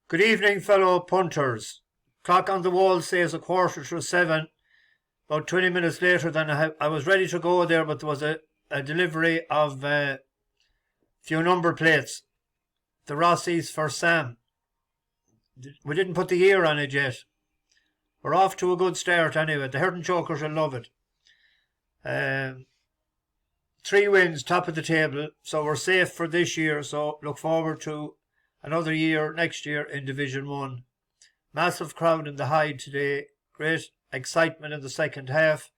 Good evening, fellow punters. Clock on the wall says 7:15. About 20 minutes later than I was ready to go there, but there was a delivery of a few number plates. The Rossies for Sam. We didn't put the year on it yet. We're off to a good start anyway. The Herdon Chokers will love it. 3 wins, top of the table, so we're safe for this year. So look forward to another year next year in Division 1. Massive crowd in the Hyde today. Great excitement in the second half.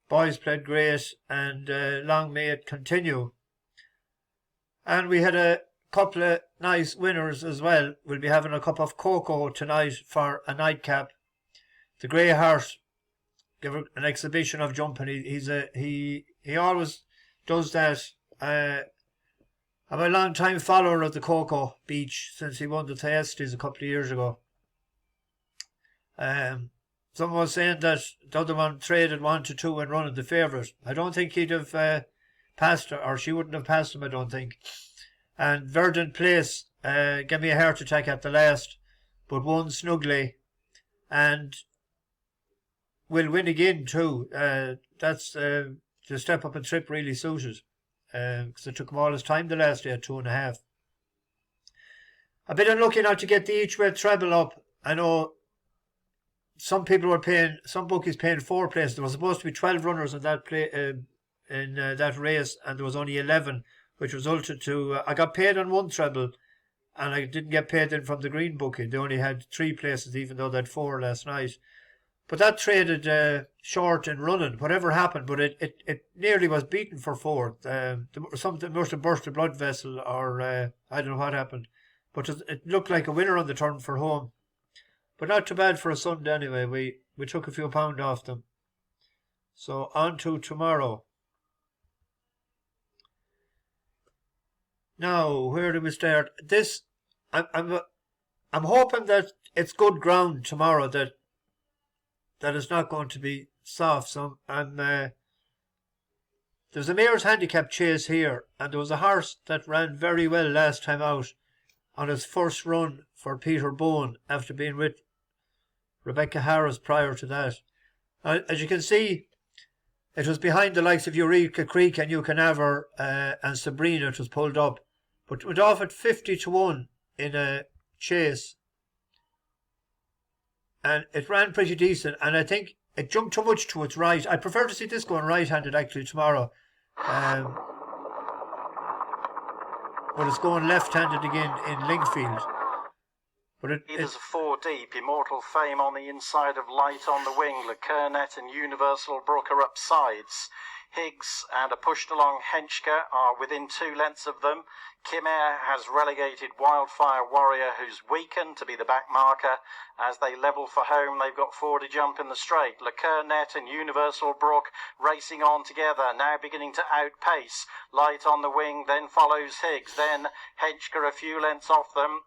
Boys played great, and long may it continue. And we had a couple of nice winners as well. We'll be having a cup of cocoa tonight for a nightcap. The Grey Heart give an exhibition of jumping. He always does that. I'm a long time follower of the Cocoa Beach since he won the Thyestes a couple of years ago. Someone was saying that the other one traded 1-2 and running the favourite. I don't think he'd have passed her, or she wouldn't have passed him, I don't think. And Verdant Place gave me a heart attack at the last, but won snugly, and will win again too. That's the step up and trip really suited, because it took him all his time the last day at 2.5. A bit unlucky not to get the each way treble up. I know some people were paying, some bookies paying 4 places. There was supposed to be 12 runners in that that race, and there was only 11, which resulted to I got paid on 1 treble, and I didn't get paid in from the green bookie. They only had 3 places, even though they had 4 last night. But that traded short in running, whatever happened, but it nearly was beaten for 4th. Something must have burst a blood vessel, or I don't know what happened. But it looked like a winner on the turn for home. But not too bad for a Sunday anyway. We took a few pound off them. So on to tomorrow. Now, where do we start? This, I'm hoping that it's good ground tomorrow, that it's not going to be soft. So there's a mayor's handicap chase here, and there was a horse that ran very well last time out on his first run for Peter Bowen after being with Rebecca Harris prior to that. As you can see, it was behind the likes of Eureka Creek and Newcastle and Sabrina. It was pulled up, but went off at 50-1 in a chase, and it ran pretty decent. And I think it jumped too much to its right. I prefer to see this going right-handed actually tomorrow, but it's going left-handed again in Lingfield. But Leaders of 4 deep, Immortal Fame on the inside of Light on the Wing, Le Kernet and Universal Brook are up sides. Higgs and a pushed along Henchka are within 2 lengths of them. Chimeric has relegated Wildfire Warrior, who's weakened, to be the back marker. As they level for home, they've got 4 to jump in the straight. Le Kernet and Universal Brook racing on together, now beginning to outpace. Light on the Wing, then follows Higgs, then Henchka a few lengths off them.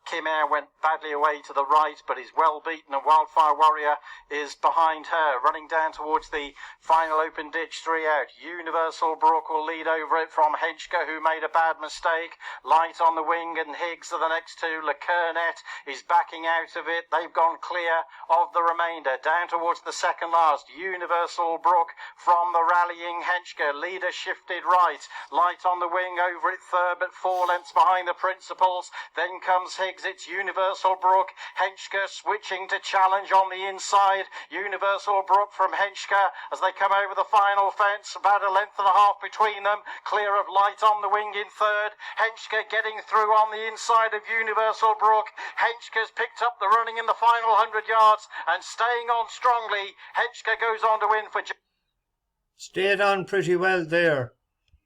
Chimeric went badly away to the right, but is well beaten, and Wildfire Warrior is behind her, running down towards the final open ditch, 3 out. Universal Brook will lead over it from Henchka, who made a bad mistake. Light on the Wing and Higgs are the next 2. Le Kernet is backing out of it. They've gone clear of the remainder. Down towards the second last, Universal Brook from the rallying Henchka. Leader shifted right. Light on the Wing over it third, but 4 lengths behind the principals. Then comes Higgs. It's Universal Brook. Henchka switching to challenge on the inside. Universal Brook from Henchka as they come over the final fence. About a length and a half between them. Clear of Light on the Wing in third. Henchka getting through on the inside of Universal Brook. Henchka's picked up the running in the final 100 yards and staying on strongly. Henchka goes on to win for... Stayed on pretty well there.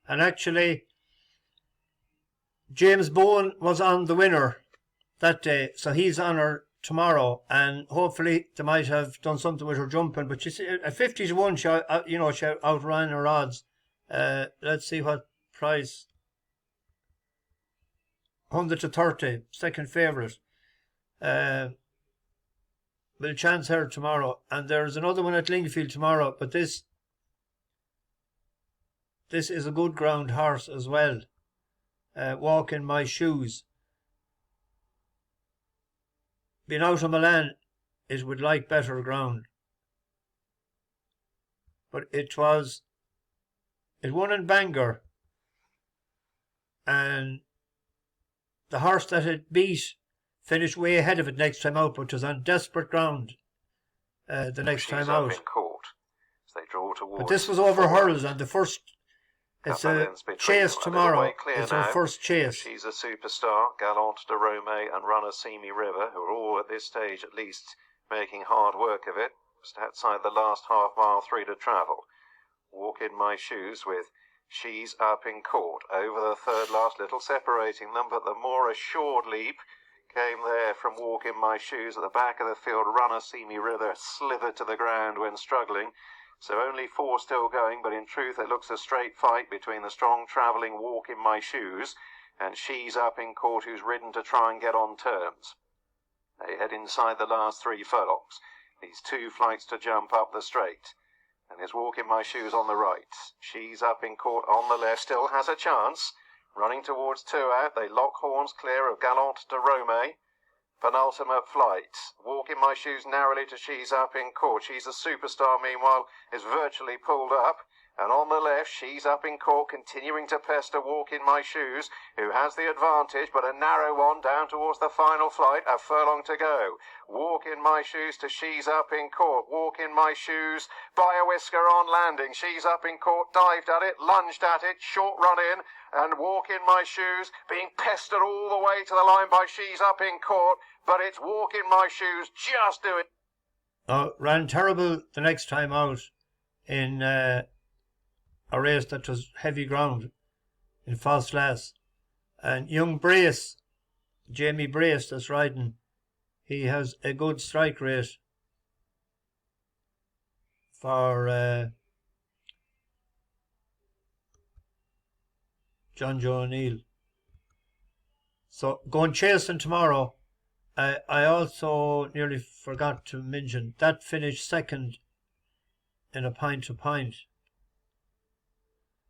And actually, James Bowen was on the winner that day, so he's on her tomorrow, and hopefully they might have done something with her jumping. But you see, at 50-1, she outran her odds. Let's see what price. 100-30, second favourite. We'll chance her tomorrow, and there's another one at Lingfield tomorrow. But this is a good ground horse as well. Walk in My Shoes. being out of Milan, it would like better ground. But it won in Bangor, and the horse that it beat finished way ahead of it next time out, but was on desperate ground the next time out. In court as they draw towards. But this was over hurdles, and the first. It's a chase tomorrow. It's our first chase. She's a Superstar, Gallant de Rome, and Runner Simi River, who are all at this stage at least making hard work of it. Just outside the last half mile, 3 to travel. Walk in My Shoes with She's Up in Court over the third last, little separating them, but the more assured leap came there from Walk in My Shoes at the back of the field. Runner Simi River slithered to the ground when struggling. So only 4 still going, but in truth it looks a straight fight between the strong travelling Walk in My Shoes and She's Up in Court, who's ridden to try and get on terms. They head inside the last 3 furlongs. These 2 flights to jump up the straight. And there's Walk in My Shoes on the right. She's Up in Court on the left, still has a chance. Running towards 2 out, they lock horns clear of Gallant de Rome. Penultimate flight. Walk in My Shoes narrowly to She's Up in Court. She's a Superstar, meanwhile, is virtually pulled up. And on the left, She's Up in Court, continuing to pester Walk in My Shoes, who has the advantage, but a narrow one down towards the final flight, a furlong to go. Walk in My Shoes to She's Up in Court. Walk in My Shoes, by a whisker on landing. She's Up in Court, dived at it, lunged at it, short run in, and Walk in My Shoes being pestered all the way to the line by She's Up in Court, but it's Walk in My Shoes just doing. Ran terrible the next time out in a race that was heavy ground in Falslas. And young Brace, Jamie Brace, that's riding, he has a good strike rate for John Joe O'Neill. So going chasing tomorrow. I also nearly forgot to mention that finished second in a pint to pint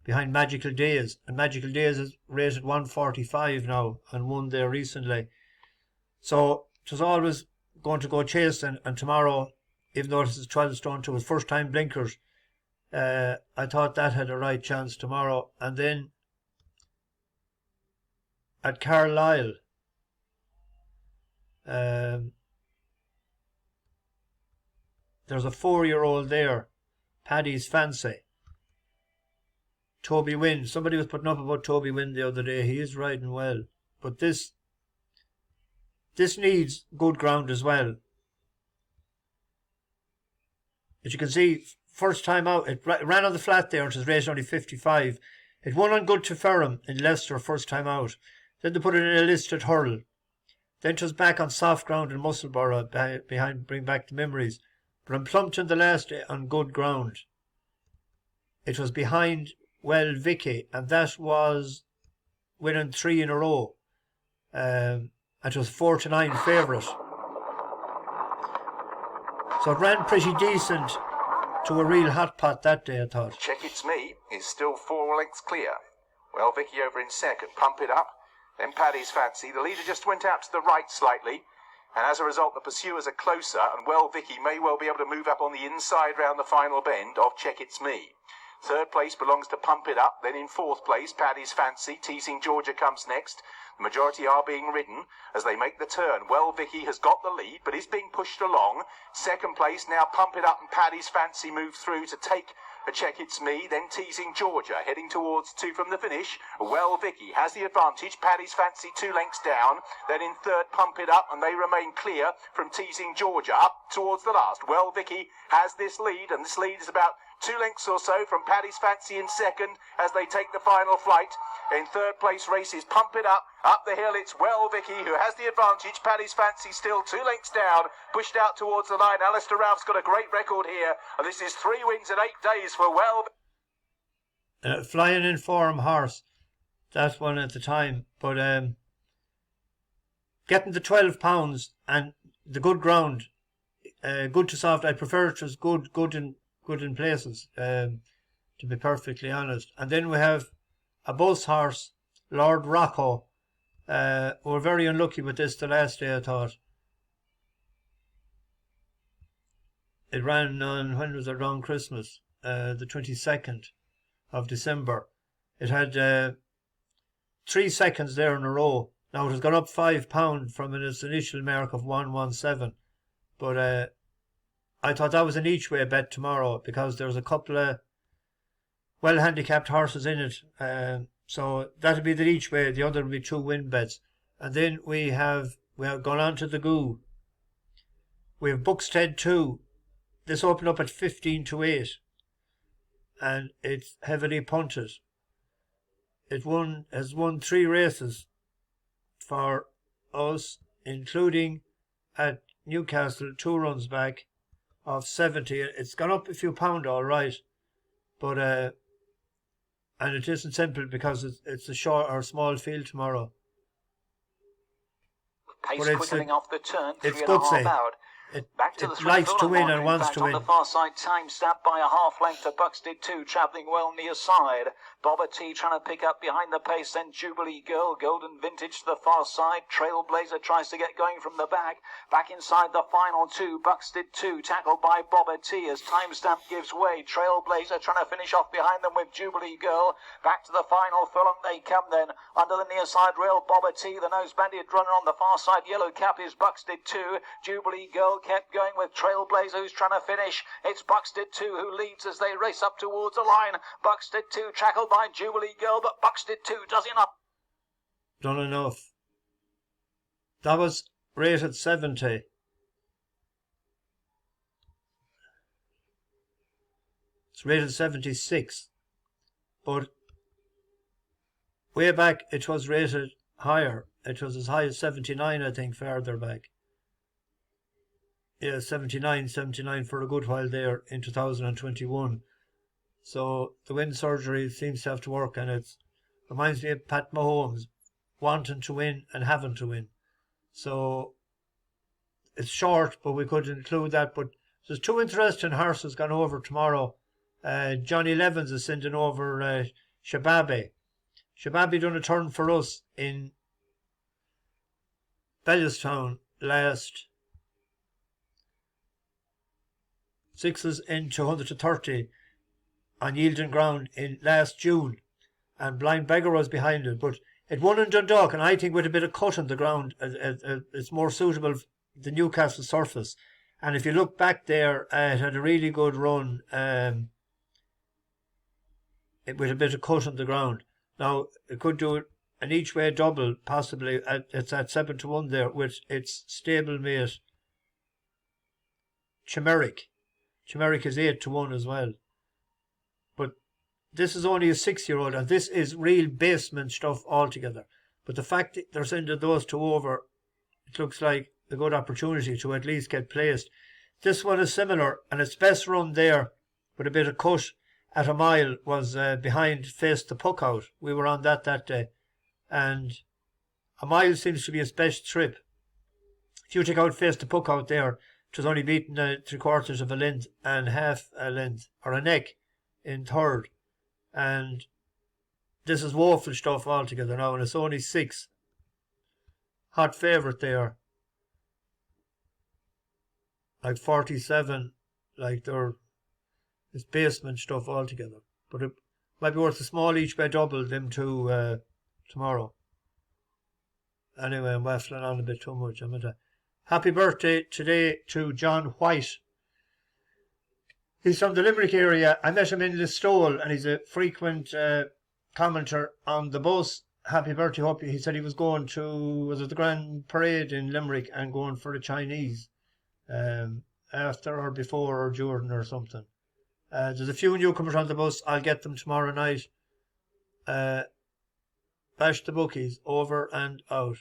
behind Magical Days, and Magical Days is rated 145 now and won there recently. So it was always going to go chasing, and tomorrow, even though this is 12 stone to his first time blinkers, I thought that had a right chance tomorrow. And then at Carlisle, there's a 4-year-old there, Paddy's Fancy. Toby Wynn. Somebody was putting up about Toby Wynn the other day. He is riding well. But this needs good ground as well. As you can see, first time out, it ran on the flat there. It was raised only 55. It won on Good to Ferrum in Leicester first time out. Then they put it in a listed hurl. Then it was back on soft ground in Musselborough behind Bring Back the Memories. But in Plumpton the last day on good ground. It was behind Well Vicky, and that was winning 3 in a row. It was 4-9 favourite. So it ran pretty decent to a real hot pot that day, I thought. Check It's Me is still 4 lengths clear. Well Vicky over in second. Pump It Up. Then Paddy's Fancy. The leader just went out to the right slightly, and as a result the pursuers are closer, and Well Vicky may well be able to move up on the inside round the final bend of Check It's Me. Third place belongs to Pump It Up. Then in fourth place, Paddy's Fancy. Teasing Georgia comes next. The majority are being ridden as they make the turn. Well Vicky has got the lead, but is being pushed along. Second place, now Pump It Up and Paddy's Fancy move through to take a Check It's Me. Then Teasing Georgia, heading towards 2 from the finish. Well Vicky has the advantage. Paddy's Fancy 2 lengths down. Then in third, Pump It Up, and they remain clear from Teasing Georgia up towards the last. Well Vicky has this lead, and this lead is about 2 lengths or so from Paddy's Fancy in second as they take the final flight. In third place races Pump It Up. Up the hill it's Well Vicky who has the advantage. Paddy's Fancy still 2 lengths down, pushed out towards the line. Alistair Ralph's got a great record here, and this is 3 wins in 8 days for Well. Flying in form horse, that one at the time, but getting the £12 and the good ground, good to soft. I prefer it was good in places, to be perfectly honest. And then we have a bus horse, Lord Rocco. We're very unlucky with this the last day, I thought. It ran on, when was it, around Christmas, the 22nd of December. It had 3 seconds there in a row. Now it has gone up £5 from its initial mark of 117. But I thought that was an each way bet tomorrow because there's a couple of well handicapped horses in it. So that'll be the each way. The other will be 2 win bets. And then we have gone on to the Goo. We have Buxted 2. This opened up at 15-8. And it's heavily punted. It has won 3 races for us, including at Newcastle 2 runs back of 70. It's gone up a few pound, all right, but and it isn't simple because it's a short or small field tomorrow. Pace quickening off the turn, it's 3.5 out. It to likes to win and wants to win. On the far side, time stabbed by a half length to Buxted 2, travelling well near side. Bobber T trying to pick up behind the pace, then Jubilee Girl, Golden Vintage to the far side. Trailblazer tries to get going from the back. Back inside the final 2, Buxted 2, tackled by Bobber T as time stamp gives way. Trailblazer trying to finish off behind them with Jubilee Girl. Back to the final furlong they come then. Under the near side rail, Bobber T, the nose banded runner on the far side. Yellow cap is Buxted 2. Jubilee Girl kept going with Trailblazer, who's trying to finish. It's Buxted 2 who leads as they race up towards the line. Buxted 2 tackled by Jubilee Girl, but Buxted 2 does enough. Done enough. That was rated 70. It's rated 76. But way back it was rated higher. It was as high as 79, I think, further back. Yeah, 79 for a good while there in 2021. So the wind surgery seems to have to work, and it reminds me of Pat Mahomes wanting to win and having to win. So it's short, but we could include that. But there's 2 interesting horses gone over tomorrow. Johnny Levins is sending over Shaababy. Shaababy done a turn for us in Bellstown last 6s into 130 on yielding ground in last June, and Blind Beggar was behind it, but it won in Dundalk, and I think with a bit of cut on the ground it's more suitable the Newcastle surface. And if you look back there, it had a really good run with a bit of cut on the ground. Now it could do an each way double possibly. It's at 7-1 there with its stablemate Chimeric. Chimeric is 8-1 as well. But this is only a 6-year-old, and this is real basement stuff altogether. But the fact that they're sending those 2 over, it looks like a good opportunity to at least get placed. This one is similar, and its best run there with a bit of cut at a mile was behind Face the Puck Out. We were on that day. And a mile seems to be its best trip. If you take out Face the Puck Out there, it was only beaten 3/4 of a length and half a length, or a neck, in third. And this is woeful stuff altogether now, and it's only 6. Hot favourite there. Like 47, like it's basement stuff altogether. But it might be worth a small each way double, them 2 tomorrow. Anyway, I'm waffling on a bit too much. Happy birthday today to John White. He's from the Limerick area. I met him in Listowel, and he's a frequent commenter on the bus. Happy birthday. Hope he said he was going to, was it the Grand Parade in Limerick, and going for the Chinese after or before or during or something. There's a few newcomers on the bus. I'll get them tomorrow night. Bash the bookies, over and out.